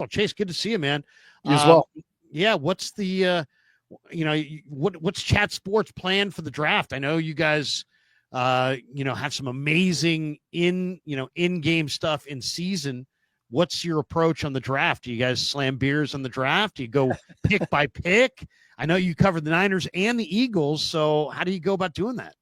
baseball. Chase, good to see you, man. You as well. Yeah, what's the what's Chat Sports plan for the draft? I know you guys have some amazing in-game stuff in season. What's your approach on the draft? Do you guys slam beers on the draft? Do you go pick by pick? I know you covered the Niners and the Eagles, so how do you go about doing that?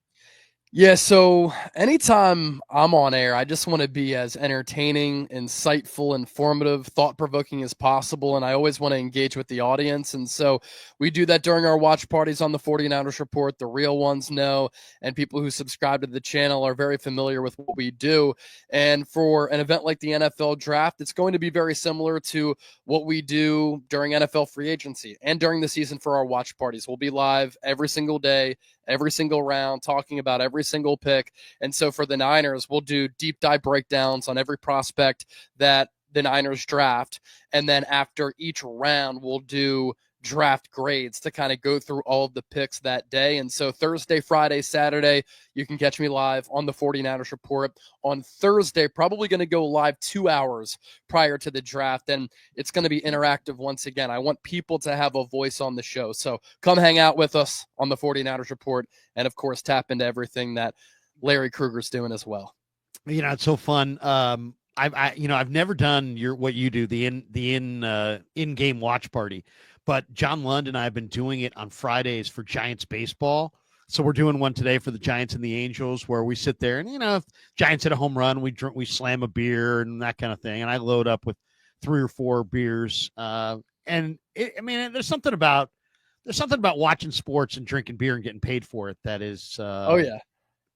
Yeah, so anytime I'm on air, I just want to be as entertaining, insightful, informative, thought-provoking as possible, and I always want to engage with the audience. And so we do that during our watch parties on the 49ers Report. The real ones know, and people who subscribe to the channel are very familiar with what we do. And for an event like the NFL Draft, it's going to be very similar to what we do during NFL free agency and during the season for our watch parties. We'll be live every single day, every single round, talking about every single pick. And so for the Niners, we'll do deep dive breakdowns on every prospect that the Niners draft. And then after each round, we'll do draft grades to kind of go through all of the picks that day. And so Thursday, Friday, Saturday, you can catch me live on the 49ers Report. On Thursday, probably going to go live 2 hours prior to the draft, and it's going to be interactive once again. I want people to have a voice on the show. So come hang out with us on the 49ers Report, and of course, tap into everything that Larry Krueger's doing as well. It's so fun. I've never done what you do, the in-game watch party. But John Lund and I have been doing it on Fridays for Giants baseball. So we're doing one today for the Giants and the Angels where we sit there and, if Giants hit a home run, we slam a beer and that kind of thing. And I load up with 3 or 4 beers. There's something about watching sports and drinking beer and getting paid for it that is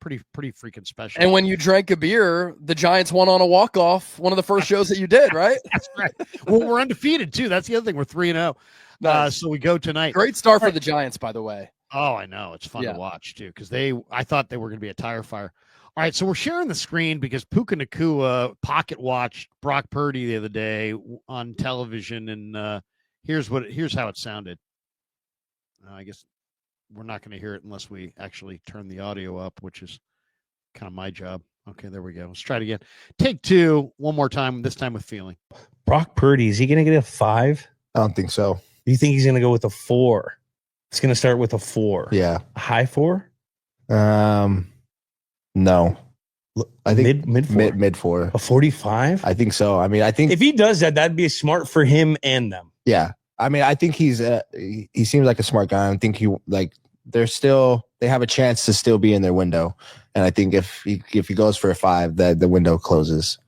pretty freaking special. And when you drank a beer, the Giants won on a walk-off, one of the first shows that you did, right? That's right. Well, we're undefeated, too. That's the other thing. We're 3-0. Nice. So we go tonight. Great start for the Giants, by the way. Oh, I know. It's fun to watch, too, because I thought they were going to be a tire fire. All right, so we're sharing the screen because Puka Nacua pocket watched Brock Purdy the other day on television, and here's how it sounded. I guess we're not going to hear it unless we actually turn the audio up, which is kind of my job. Okay, there we go. Let's try it again. Take 2, one more time, this time with feeling. Brock Purdy, is he going to get a 5? I don't think so. Do you think he's going to go with a 4? It's going to start with a 4. Yeah. A high 4? No. I think mid 4. Mid 4. A 45? I think so. I think if he does that, that'd be smart for him and them. Yeah. I think he seems like a smart guy. I think they have a chance to still be in their window. And I think if he goes for a 5, that the window closes.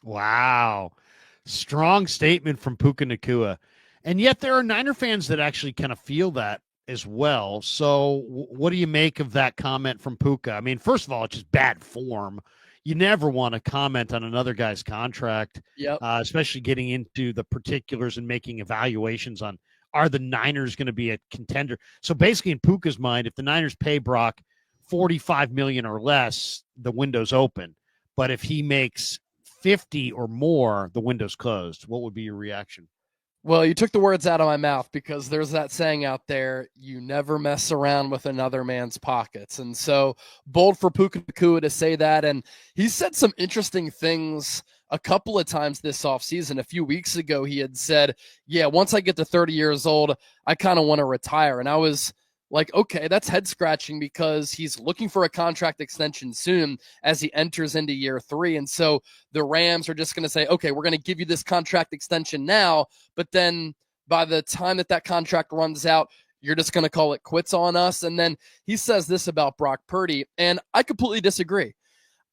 Wow. Strong statement from Puka Nacua. And yet there are Niner fans that actually kind of feel that as well. So what do you make of that comment from Puka? First of all, it's just bad form. You never want to comment on another guy's contract, especially getting into the particulars and making evaluations on, are the Niners going to be a contender? So basically in Puka's mind, if the Niners pay Brock $45 million or less, the window's open. But if he makes 50 or more, the window's closed. What would be your reaction? Well, you took the words out of my mouth because there's that saying out there, you never mess around with another man's pockets. And so bold for Puka Nacua to say that. And he said some interesting things a couple of times this offseason. A few weeks ago, he had said, once I get to 30 years old, I kind of want to retire. And I was like, okay, that's head scratching because he's looking for a contract extension soon as he enters into year 3. And so the Rams are just going to say, okay, we're going to give you this contract extension now. But then by the time that contract runs out, you're just going to call it quits on us. And then he says this about Brock Purdy, and I completely disagree.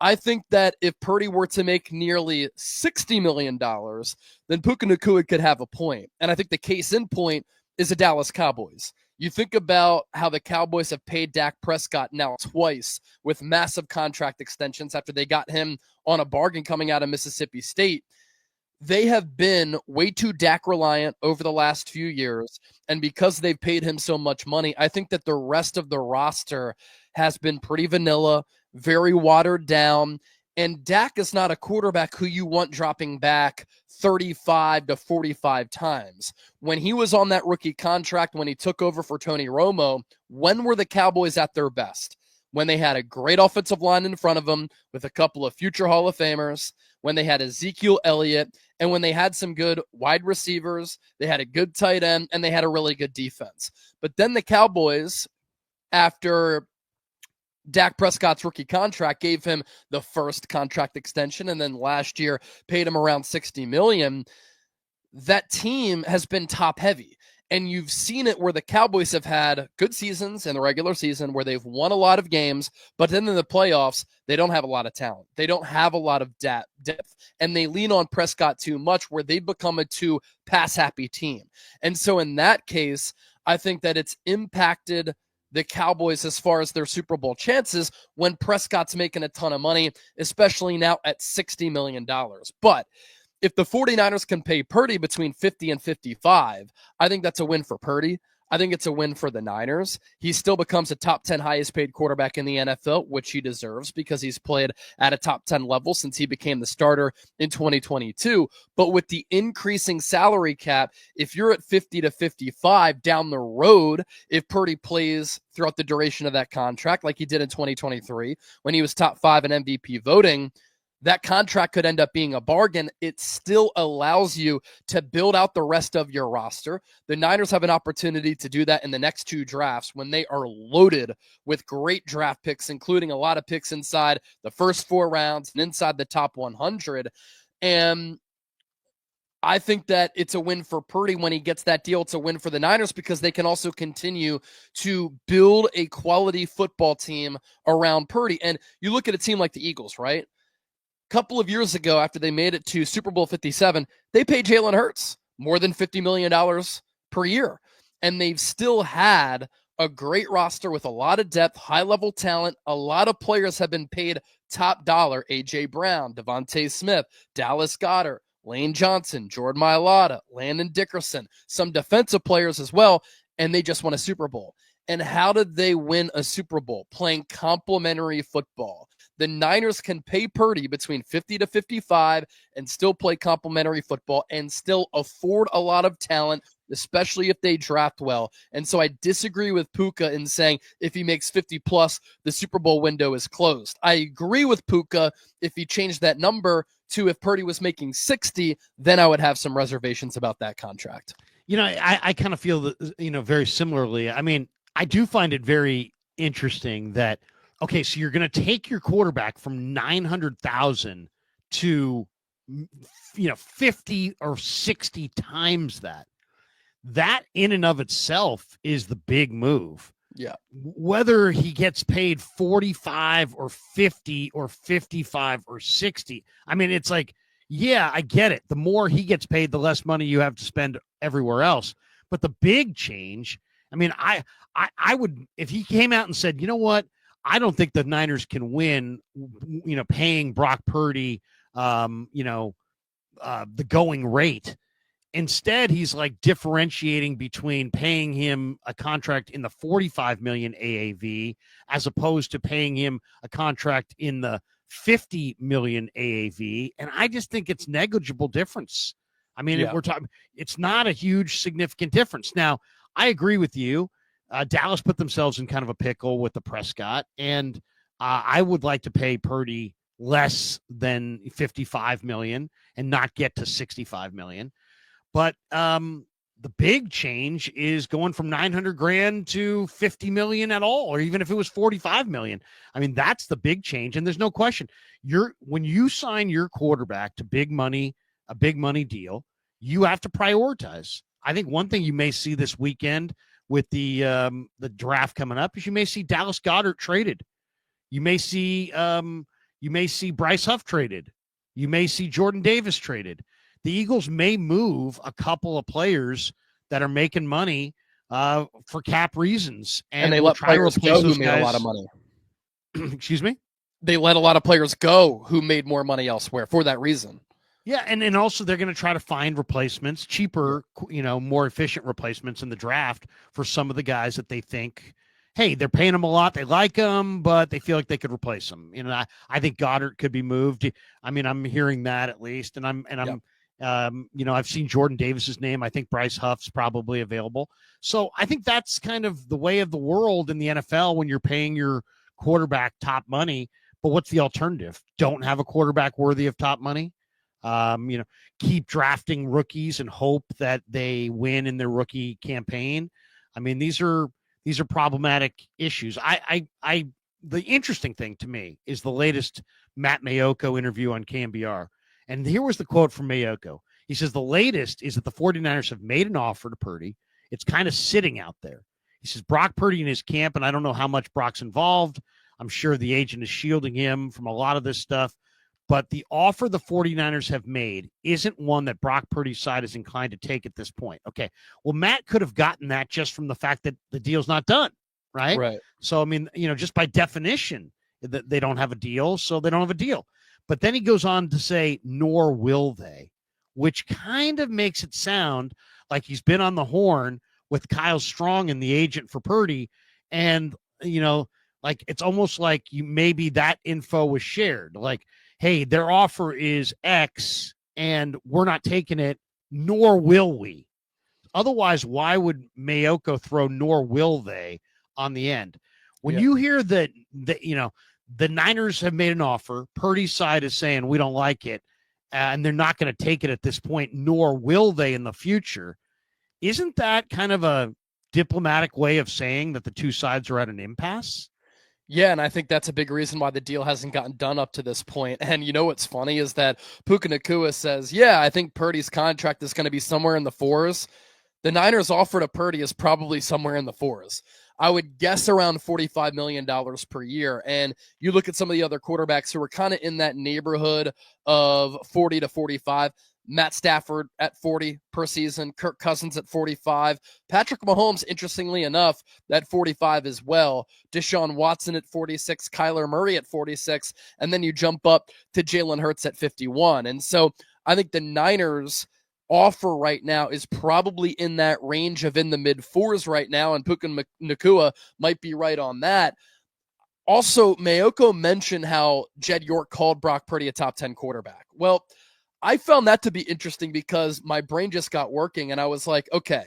I think that if Purdy were to make nearly $60 million, then Puka Nacua could have a point. And I think the case in point is the Dallas Cowboys. You think about how the Cowboys have paid Dak Prescott now twice with massive contract extensions after they got him on a bargain coming out of Mississippi State. They have been way too Dak reliant over the last few years. And because they've paid him so much money, I think that the rest of the roster has been pretty vanilla, very watered down. And Dak is not a quarterback who you want dropping back 35 to 45 times. When he was on that rookie contract, when he took over for Tony Romo, when were the Cowboys at their best? when they had a great offensive line in front of them with a couple of future Hall of Famers, when they had Ezekiel Elliott, and when they had some good wide receivers, they had a good tight end, and they had a really good defense. But then the Cowboys, after Dak Prescott's rookie contract, gave him the first contract extension, and then last year paid him around $60 million. That team has been top heavy. And you've seen it where the Cowboys have had good seasons in the regular season where they've won a lot of games, but then in the playoffs, they don't have a lot of talent. They don't have a lot of depth, and they lean on Prescott too much where they become a too pass-happy team. And so in that case, I think that it's impacted the Cowboys as far as their Super Bowl chances when Prescott's making a ton of money, especially now at $60 million. But if the 49ers can pay Purdy between 50 and 55, I think that's a win for Purdy. I think it's a win for the Niners. He still becomes a top 10 highest paid quarterback in the NFL, which he deserves because he's played at a top 10 level since he became the starter in 2022. But with the increasing salary cap, if you're at 50 to 55 down the road, if Purdy plays throughout the duration of that contract, like he did in 2023, when he was top 5 in MVP voting, that contract could end up being a bargain. It still allows you to build out the rest of your roster. The Niners have an opportunity to do that in the next 2 drafts when they are loaded with great draft picks, including a lot of picks inside the first 4 rounds and inside the top 100. And I think that it's a win for Purdy when he gets that deal. It's a win for the Niners because they can also continue to build a quality football team around Purdy. And you look at a team like the Eagles, right? Couple of years ago, after they made it to Super Bowl 57, they paid Jalen Hurts more than $50 million per year. And they've still had a great roster with a lot of depth, high-level talent. A lot of players have been paid top dollar. A.J. Brown, Devontae Smith, Dallas Goedert, Lane Johnson, Jordan Mailata, Landon Dickerson, some defensive players as well, and they just won a Super Bowl. And how did they win a Super Bowl? Playing complementary football. The Niners can pay Purdy between 50 to 55 and still play complementary football and still afford a lot of talent, especially if they draft well. And so I disagree with Puka in saying if he makes 50 plus, the Super Bowl window is closed. I agree with Puka if he changed that number to if Purdy was making 60, then I would have some reservations about that contract. You know, I kind of feel that, very similarly. I mean, I do find it very interesting that, okay, so you're going to take your quarterback from 900,000 to, 50 or 60 times that. That in and of itself is the big move. Yeah. Whether he gets paid 45 or 50 or 55 or 60. I mean, it's like, yeah, I get it. The more he gets paid, the less money you have to spend everywhere else. But the big change, I mean, I would, if he came out and said, you know what, I don't think the Niners can win, paying Brock Purdy, the going rate. Instead, he's like differentiating between paying him a contract in the 45 million AAV as opposed to paying him a contract in the 50 million AAV. And I just think it's negligible difference. I mean, Yeah. we're talking, it's not a huge significant difference. Now, I agree with you. Dallas put themselves in kind of a pickle with the Prescott, and I would like to pay Purdy less than 55 million and not get to 65 million. But the big change is going from 900 grand to 50 million at all, or even if it was 45 million. I mean, that's the big change. And there's no question. When you sign your quarterback to a big money deal, you have to prioritize. I think one thing you may see this weekend with the draft coming up is you may see Dallas Goedert traded. You may see Bryce Huff traded. You may see Jordan Davis traded. The Eagles may move a couple of players that are making money for cap reasons, And they let players go who made a lot of money. Excuse me? They let a lot of players go who made more money elsewhere for that reason. Yeah, and also they're going to try to find replacements, cheaper, more efficient replacements in the draft for some of the guys that they think, hey, they're paying them a lot, they like them, but they feel like they could replace them. I think Goddard could be moved. I mean, I'm hearing that at least, and I'm. I've seen Jordan Davis's name. I think Bryce Huff's probably available. So I think that's kind of the way of the world in the NFL when you're paying your quarterback top money, but what's the alternative? Don't have a quarterback worthy of top money. Keep drafting rookies and hope that they win in their rookie campaign. I mean, these are problematic issues. The interesting thing to me is the latest Matt Mayoko interview on KMBR. And here was the quote from Mayoko. He says, the latest is that the 49ers have made an offer to Purdy. It's kind of sitting out there. He says, Brock Purdy in his camp, and I don't know how much Brock's involved. I'm sure the agent is shielding him from a lot of this stuff. But the offer the 49ers have made isn't one that Brock Purdy's side is inclined to take at this point. Okay, well, Matt could have gotten that just from the fact that the deal's not done, right? Right. So, I mean, just by definition, that they don't have a deal, so they don't have a deal. But then he goes on to say, nor will they, which kind of makes it sound like he's been on the horn with Kyle Strong and the agent for Purdy. And, like it's almost like maybe that info was shared. Like, hey, their offer is X and we're not taking it, nor will we. Otherwise, why would Mayoko throw nor will they on the end? When you hear that, the Niners have made an offer, Purdy's side is saying we don't like it, and they're not going to take it at this point, nor will they in the future. Isn't that kind of a diplomatic way of saying that the two sides are at an impasse? Yeah, and I think that's a big reason why the deal hasn't gotten done up to this point. And what's funny is that Puka Nacua says, yeah, I think Purdy's contract is going to be somewhere in the fours. The Niners' offer to Purdy is probably somewhere in the fours. I would guess around $45 million per year. And you look at some of the other quarterbacks who are kind of in that neighborhood of 40 to 45. Matt Stafford at 40 per season, Kirk Cousins at 45, Patrick Mahomes, interestingly enough, at 45 as well, Deshaun Watson at 46, Kyler Murray at 46, and then you jump up to Jalen Hurts at 51. And so I think the Niners offer right now is probably in that range of in the mid fours right now, and Puka Nacua might be right on that. Also, Mayoko mentioned how Jed York called Brock Purdy a top 10 quarterback. Well, I found that to be interesting because my brain just got working and I was like, okay,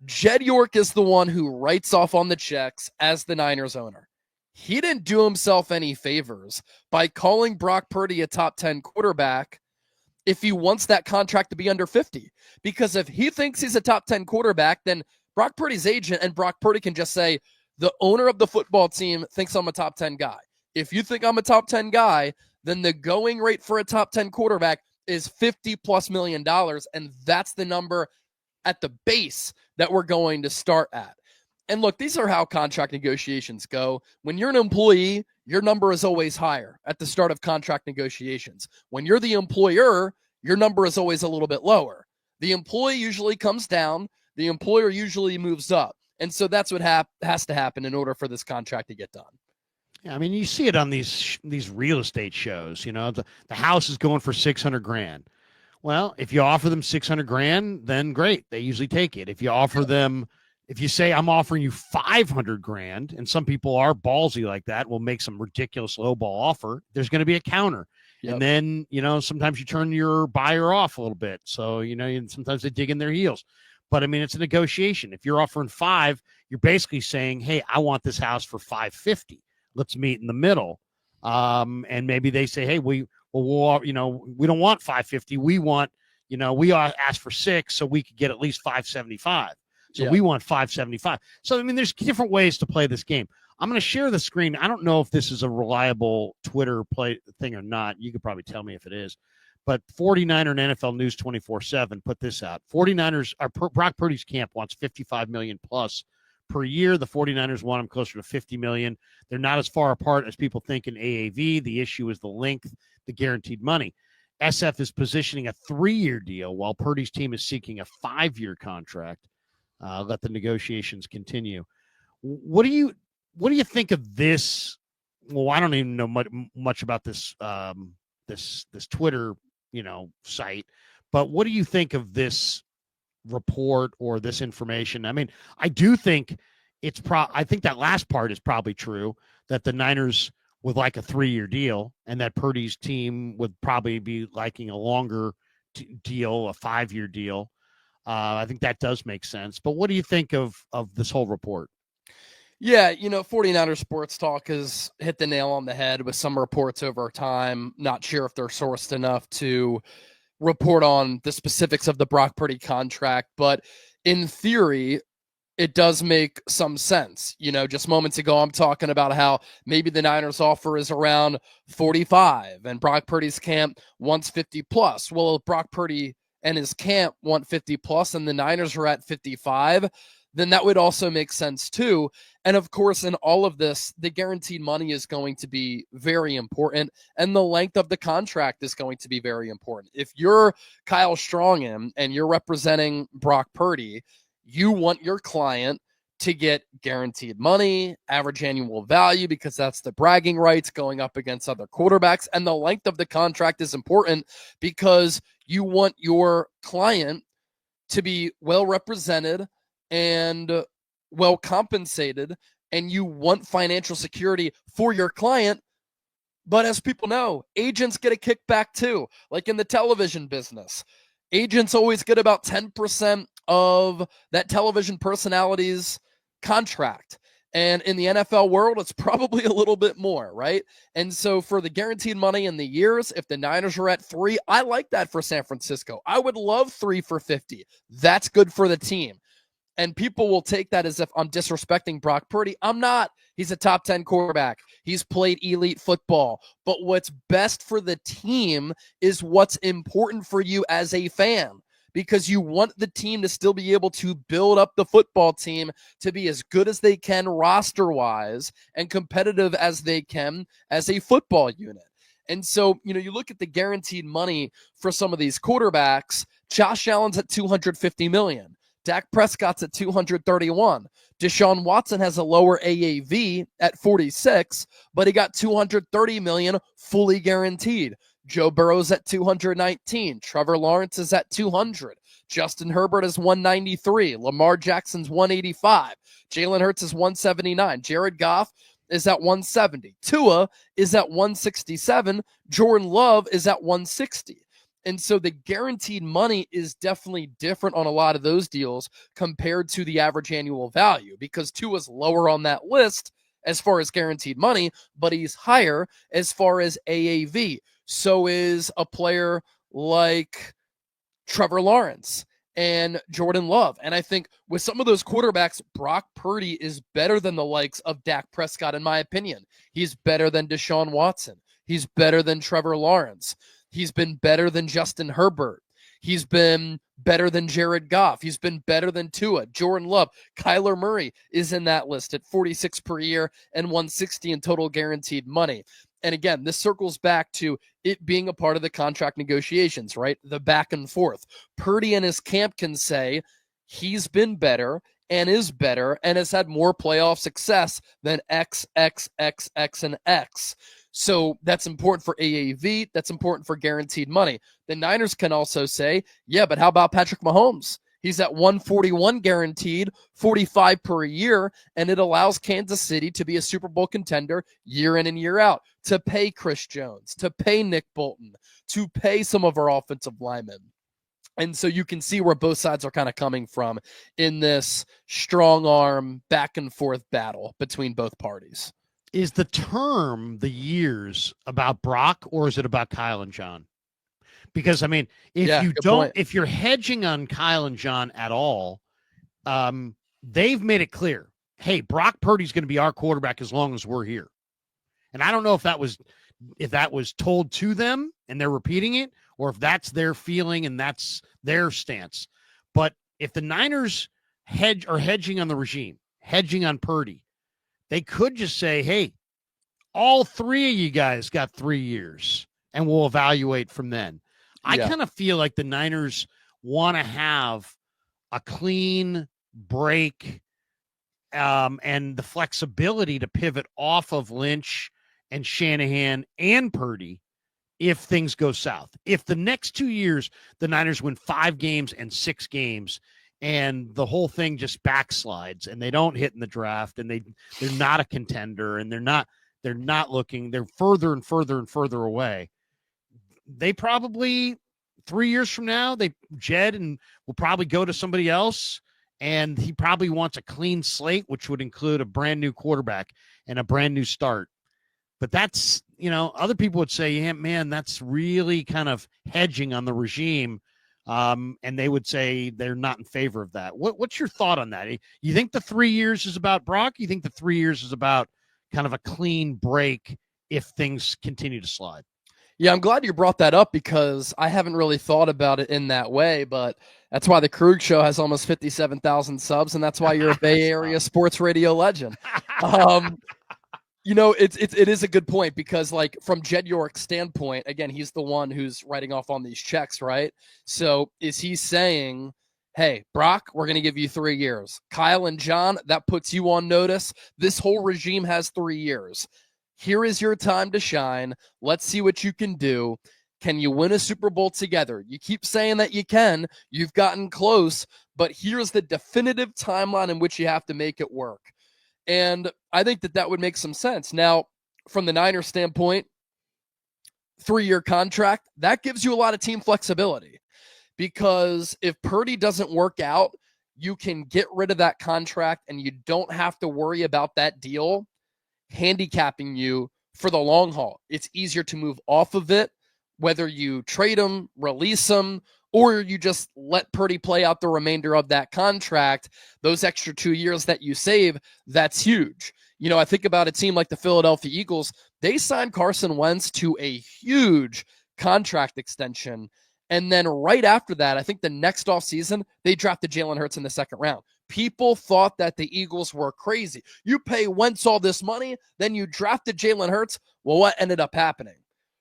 Jed York is the one who writes off on the checks as the Niners owner. He didn't do himself any favors by calling Brock Purdy a top 10 quarterback if he wants that contract to be under 50. Because if he thinks he's a top 10 quarterback, then Brock Purdy's agent and Brock Purdy can just say, the owner of the football team thinks I'm a top 10 guy. If you think I'm a top 10 guy, then the going rate for a top 10 quarterback is $50+ million. And that's the number at the base that we're going to start at. And look, these are how contract negotiations go. When you're an employee, your number is always higher at the start of contract negotiations. When you're the employer, your number is always a little bit lower. The employee usually comes down. The employer usually moves up. And so that's what has to happen in order for this contract to get done. Yeah, I mean, you see it on these real estate shows. The house is going for $600,000. Well, if you offer them $600,000, then great, they usually take it. If you offer them, if you say I'm offering you $500,000, and some people are ballsy like that, will make some ridiculous lowball offer, there's going to be a counter. Yep. And then sometimes you turn your buyer off a little bit. So sometimes they dig in their heels. But I mean, it's a negotiation. If you're offering $500,000, you're basically saying, hey, I want this house for $550,000. Let's meet in the middle. And maybe they say, hey, we don't want $550,000. We want, we asked for $600,000 so we could get at least $575,000. So we want $575,000. So, I mean, there's different ways to play this game. I'm going to share the screen. I don't know if this is a reliable Twitter play thing or not. You could probably tell me if it is. But 49er and NFL News 24/7 put this out. 49ers, Brock Purdy's camp wants $55 million plus per year. The 49ers want him closer to $50 million. They're not as far apart as people think in AAV. The issue is the length, the guaranteed money. SF is positioning a 3-year deal while Purdy's team is seeking a 5-year contract. Let the negotiations continue. What do you think of this? Well, I don't even know much about this this Twitter site, but what do you think of this report or this information? I mean, I do think I think that last part is probably true, that the Niners would like a 3-year deal and that Purdy's team would probably be liking a longer deal, a 5-year deal. I think that does make sense. But what do you think of this whole report? Yeah, 49er Sports Talk has hit the nail on the head with some reports over time. Not sure if they're sourced enough to report on the specifics of the Brock Purdy contract, but in theory, it does make some sense. Just moments ago, I'm talking about how maybe the Niners offer is around 45 and Brock Purdy's camp wants 50 plus. Well, if Brock Purdy and his camp want 50 plus and the Niners are at 55, then that would also make sense too. And of course, in all of this, the guaranteed money is going to be very important, and the length of the contract is going to be very important. If you're Kyle Strongham and you're representing Brock Purdy, you want your client to get guaranteed money, average annual value, because that's the bragging rights going up against other quarterbacks. And the length of the contract is important because you want your client to be well represented and well compensated, and you want financial security for your client. But as people know, agents get a kickback too, like in the television business. Agents always get about 10% of that television personality's contract. And in the NFL world, it's probably a little bit more, right? And so for the guaranteed money in the years, if the Niners are at 3, I like that for San Francisco. I would love 3 for 50. That's good for the team. And people will take that as if I'm disrespecting Brock Purdy. I'm not. He's a top 10 quarterback. He's played elite football. But what's best for the team is what's important for you as a fan, because you want the team to still be able to build up the football team to be as good as they can roster-wise and competitive as they can as a football unit. And so, you look at the guaranteed money for some of these quarterbacks. Josh Allen's at $250 million. Dak Prescott's at 231. Deshaun Watson has a lower AAV at 46, but he got $230 million fully guaranteed. Joe Burrow's at 219. Trevor Lawrence is at 200. Justin Herbert is 193. Lamar Jackson's 185. Jalen Hurts is 179. Jared Goff is at 170. Tua is at 167. Jordan Love is at 160. And so the guaranteed money is definitely different on a lot of those deals compared to the average annual value, because Tua's lower on that list as far as guaranteed money, but he's higher as far as AAV. So is a player like Trevor Lawrence and Jordan Love. And I think with some of those quarterbacks, Brock Purdy is better than the likes of Dak Prescott, in my opinion. He's better than Deshaun Watson. He's better than Trevor Lawrence. He's been better than Justin Herbert. He's been better than Jared Goff. He's been better than Tua, Jordan Love. Kyler Murray is in that list at 46 per year and 160 in total guaranteed money. And again, this circles back to it being a part of the contract negotiations, right? The back and forth. Purdy and his camp can say he's been better and is better and has had more playoff success than X, X, X, X, and X. So that's important for AAV. That's important for guaranteed money. The Niners can also say, yeah, but how about Patrick Mahomes? He's at 141 guaranteed, 45 per year, and it allows Kansas City to be a Super Bowl contender year in and year out, to pay Chris Jones, to pay Nick Bolton, to pay some of our offensive linemen. And so you can see where both sides are kind of coming from in this strong arm back and forth battle between both parties. Is the term, the years, about Brock, or is it about Kyle and John? Because, I mean, if you're hedging on Kyle and John at all, they've made it clear, hey, Brock Purdy's going to be our quarterback as long as we're here. And I don't know if that was told to them and they're repeating it, or if that's their feeling and that's their stance. But if the Niners are hedging on the regime, hedging on Purdy, they could just say, hey, all 3 of you guys got 3 years and we'll evaluate from then. I kind of feel like the Niners want to have a clean break and the flexibility to pivot off of Lynch and Shanahan and Purdy if things go south. If the next 2 years, the Niners win 5 games and 6 games, and the whole thing just backslides and they don't hit in the draft and they're not a contender and they're not looking, they're further and further and further away. They probably 3 years from now, Jed and will probably go to somebody else and he probably wants a clean slate, which would include a brand new quarterback and a brand new start. But that's, other people would say, yeah, man, that's really kind of hedging on the regime. And they would say they're not in favor of that. What's your thought on that? You think the 3 years is about Brock? You think the 3 years is about kind of a clean break if things continue to slide? Yeah, I'm glad you brought that up because I haven't really thought about it in that way, but that's why the Krug Show has almost 57,000 subs, and that's why you're a Bay Area sports radio legend. It is a good point because, like, from Jed York's standpoint, again, he's the one who's writing off on these checks, right? So is he saying, hey, Brock, we're going to give you 3 years. Kyle and John, that puts you on notice. This whole regime has 3 years. Here is your time to shine. Let's see what you can do. Can you win a Super Bowl together? You keep saying that you can. You've gotten close, but here's the definitive timeline in which you have to make it work. And I think that would make some sense. Now, from the Niners standpoint, 3-year contract, that gives you a lot of team flexibility because if Purdy doesn't work out, you can get rid of that contract and you don't have to worry about that deal handicapping you for the long haul. It's easier to move off of it, whether you trade him, release him, or you just let Purdy play out the remainder of that contract. Those extra 2 years that you save, that's huge. I think about a team like the Philadelphia Eagles. They signed Carson Wentz to a huge contract extension. And then right after that, I think the next offseason, they drafted Jalen Hurts in the second round. People thought that the Eagles were crazy. You pay Wentz all this money, then you drafted Jalen Hurts. Well, what ended up happening?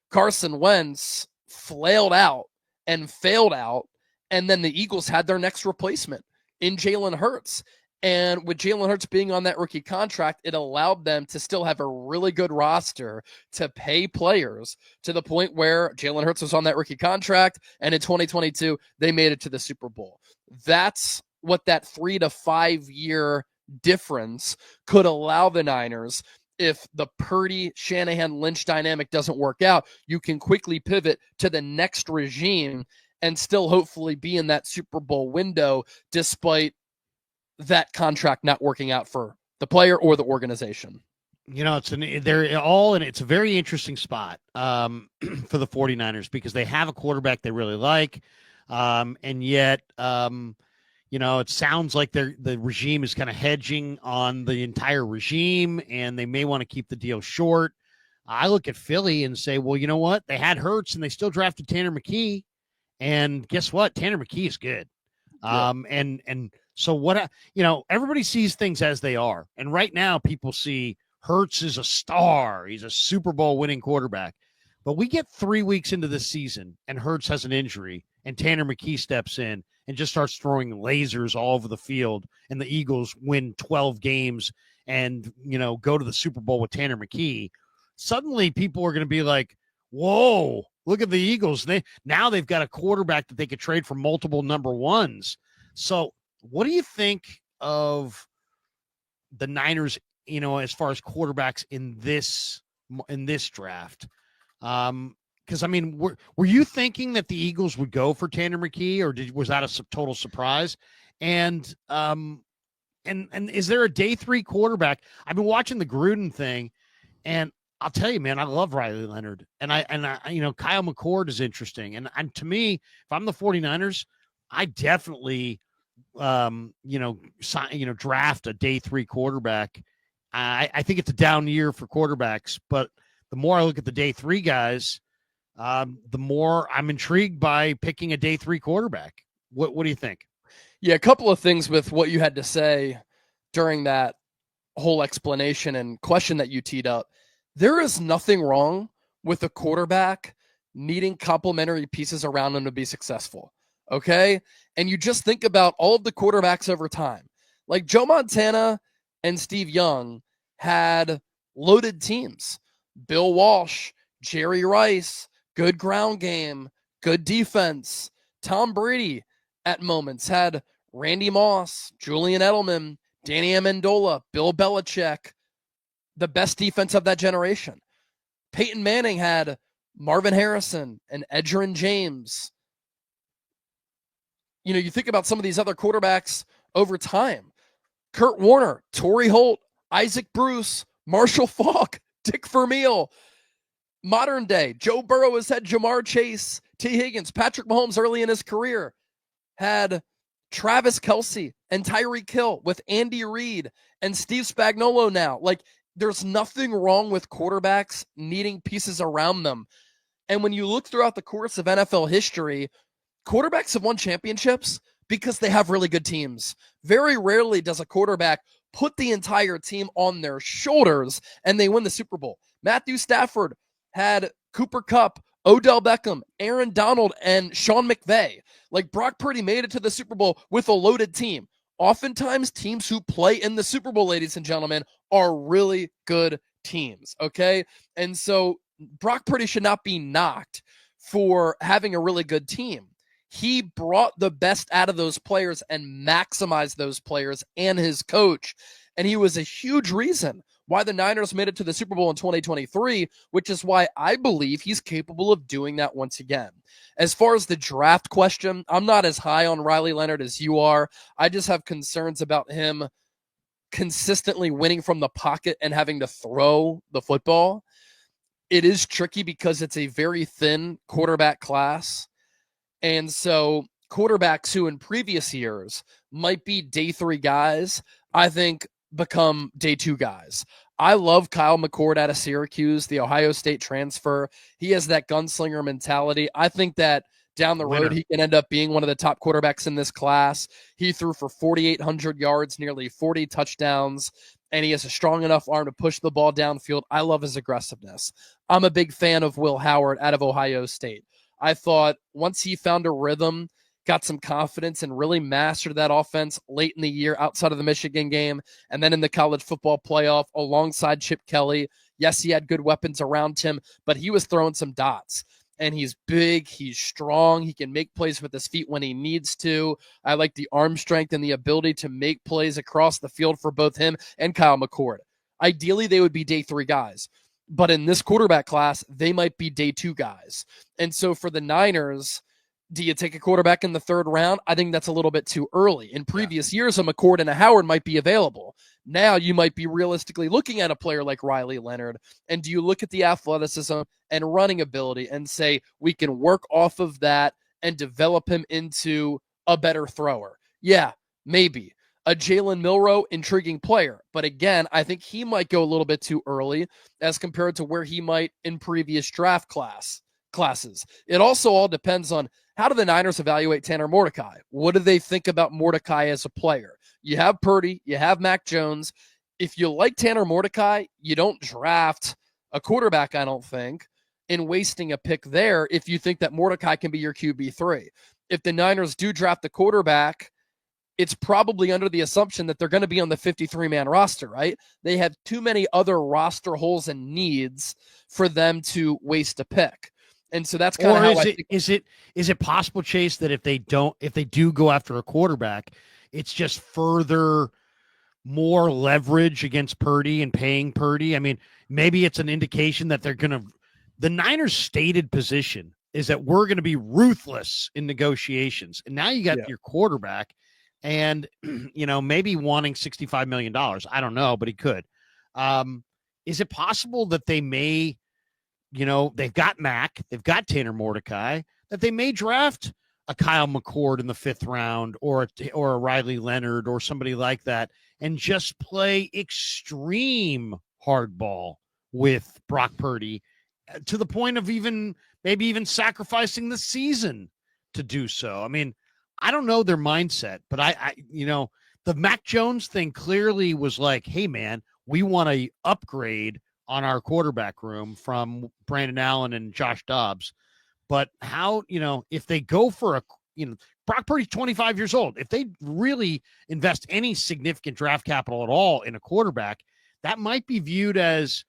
Carson Wentz flailed out and failed out, and then the Eagles had their next replacement in Jalen Hurts. And with Jalen Hurts being on that rookie contract, it allowed them to still have a really good roster to pay players to the point where Jalen Hurts was on that rookie contract, and in 2022, they made it to the Super Bowl. That's what that 3 to 5 year difference could allow the Niners. If the Purdy, Shanahan, Lynch dynamic doesn't work out, you can quickly pivot to the next regime and still hopefully be in that Super Bowl window despite that contract not working out for the player or the organization. It's a very interesting spot for the 49ers because they have a quarterback they really like. And yet, it sounds like the regime is kind of hedging on the entire regime, and they may want to keep the deal short. I look at Philly and say, well, you know what? They had Hurts, and they still drafted Tanner McKee. And guess what? Tanner McKee is good. Yeah. And so what, everybody sees things as they are. And right now, people see Hurts is a star. He's a Super Bowl winning quarterback. But we get 3 weeks into the season, and Hurts has an injury, and Tanner McKee steps in and just starts throwing lasers all over the field, and the Eagles win 12 games and, go to the Super Bowl with Tanner McKee. Suddenly people are going to be like, whoa, look at the Eagles. Now they've got a quarterback that they could trade for multiple number ones. So what do you think of the Niners, as far as quarterbacks in this draft? Because were you thinking that the Eagles would go for Tanner McKee, or was that a total surprise? And is there a day 3 quarterback? I've been watching the Gruden thing, and I'll tell you, man, I love Riley Leonard, and I Kyle McCord is interesting, and to me, if I'm the 49ers, I definitely draft a day 3 quarterback. I think it's a down year for quarterbacks, but the more I look at the day 3 guys, the more I'm intrigued by picking a day 3 quarterback. What do you think? Yeah, a couple of things with what you had to say during that whole explanation and question that you teed up. There is nothing wrong with a quarterback needing complementary pieces around him to be successful. Okay? And you just think about all of the quarterbacks over time. Like Joe Montana and Steve Young had loaded teams. Bill Walsh, Jerry Rice, good ground game, good defense. Tom Brady at moments had Randy Moss, Julian Edelman, Danny Amendola, Bill Belichick, the best defense of that generation. Peyton Manning had Marvin Harrison and Edgerrin James. You think about some of these other quarterbacks over time. Kurt Warner, Torrey Holt, Isaac Bruce, Marshall Faulk, Dick Vermeil. Modern day, Joe Burrow has had Jamar Chase, T. Higgins, Patrick Mahomes early in his career, had Travis Kelce and Tyreek Hill with Andy Reid and Steve Spagnuolo now. Like, there's nothing wrong with quarterbacks needing pieces around them. And when you look throughout the course of NFL history, quarterbacks have won championships because they have really good teams. Very rarely does a quarterback put the entire team on their shoulders and they win the Super Bowl. Matthew Stafford had Cooper Kupp, Odell Beckham, Aaron Donald, and Sean McVay. Like, Brock Purdy made it to the Super Bowl with a loaded team. Oftentimes, teams who play in the Super Bowl, ladies and gentlemen, are really good teams, okay? And so Brock Purdy should not be knocked for having a really good team. He brought the best out of those players and maximized those players and his coach. And he was a huge reason why the Niners made it to the Super Bowl in 2023, which is why I believe he's capable of doing that once again. As far as the draft question, I'm not as high on Riley Leonard as you are. I just have concerns about him consistently winning from the pocket and having to throw the football. It is tricky because it's a very thin quarterback class. And so quarterbacks who in previous years might be day 3 guys, I think become day 2 guys. I love Kyle McCord out of Syracuse, the Ohio State transfer. He has that gunslinger mentality. I think that down the road, he can end up being one of the top quarterbacks in this class. He threw for 4,800 yards, nearly 40 touchdowns, and he has a strong enough arm to push the ball downfield. I love his aggressiveness. I'm a big fan of Will Howard out of Ohio State. I thought once he found a rhythm, got some confidence, and really mastered that offense late in the year outside of the Michigan game, and then in the college football playoff alongside Chip Kelly. Yes, he had good weapons around him, but he was throwing some dots. And he's big, he's strong, he can make plays with his feet when he needs to. I like the arm strength and the ability to make plays across the field for both him and Kyle McCord. Ideally, they would be day 3 guys. But in this quarterback class, they might be day 2 guys. And so for the Niners, do you take a quarterback in the 3rd round? I think that's a little bit too early. In previous years, a McCord and a Howard might be available. Now you might be realistically looking at a player like Riley Leonard. And do you look at the athleticism and running ability and say, we can work off of that and develop him into a better thrower? Yeah, maybe. A Jalen Milroe, intriguing player. But again, I think he might go a little bit too early as compared to where he might in previous draft classes. It also all depends on how do the Niners evaluate Tanner Mordecai? What do they think about Mordecai as a player? You have Purdy, you have Mac Jones. If you like Tanner Mordecai, you don't draft a quarterback, I don't think, in wasting a pick there if you think that Mordecai can be your QB3. If the Niners do draft the quarterback, it's probably under the assumption that they're going to be on the 53-man roster, right? They have too many other roster holes and needs for them to waste a pick. And so that's kind of how I think. Is it possible, Chase, that if they do go after a quarterback, it's just further more leverage against Purdy and paying Purdy? I mean, maybe it's an indication that the Niners' stated position is that we're going to be ruthless in negotiations. And now you got your quarterback and, maybe wanting $65 million. I don't know, but he could. Is it possible that they may, they've got Mac, they've got Tanner Mordecai, that they may draft a Kyle McCord in the 5th round or a Riley Leonard or somebody like that and just play extreme hardball with Brock Purdy to the point of maybe even sacrificing the season to do so? I mean, I don't know their mindset, but I the Mac Jones thing clearly was like, hey man, we want to upgrade on our quarterback room from Brandon Allen and Josh Dobbs. But how, if they go for Brock Purdy's 25 years old, if they really invest any significant draft capital at all in a quarterback, that might be viewed as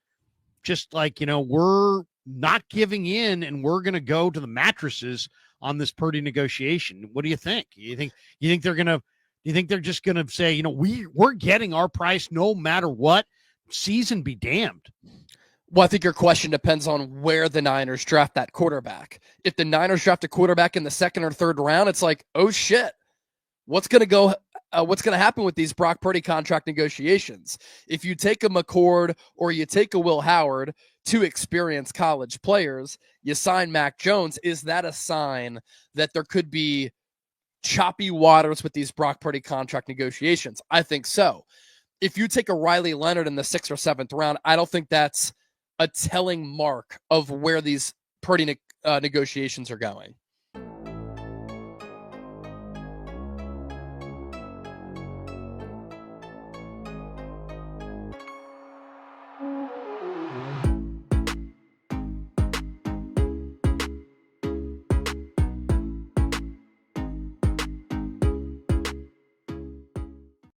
just like, we're not giving in and we're going to go to the mattresses on this Purdy negotiation. What do you think? You think they're just going to say, we're getting our price no matter what, season be damned? Well, I think your question depends on where the Niners draft that quarterback. If the Niners draft a quarterback in the 2nd or 3rd round, it's like, oh shit, what's going to go what's going to happen with these Brock Purdy contract negotiations. If you take a McCord or you take a Will Howard, two experienced college players, you sign Mac Jones, is that a sign that there could be choppy waters with these Brock Purdy contract negotiations? I think so. If you take a Riley Leonard in the 6th or 7th round, I don't think that's a telling mark of where these Purdy negotiations are going.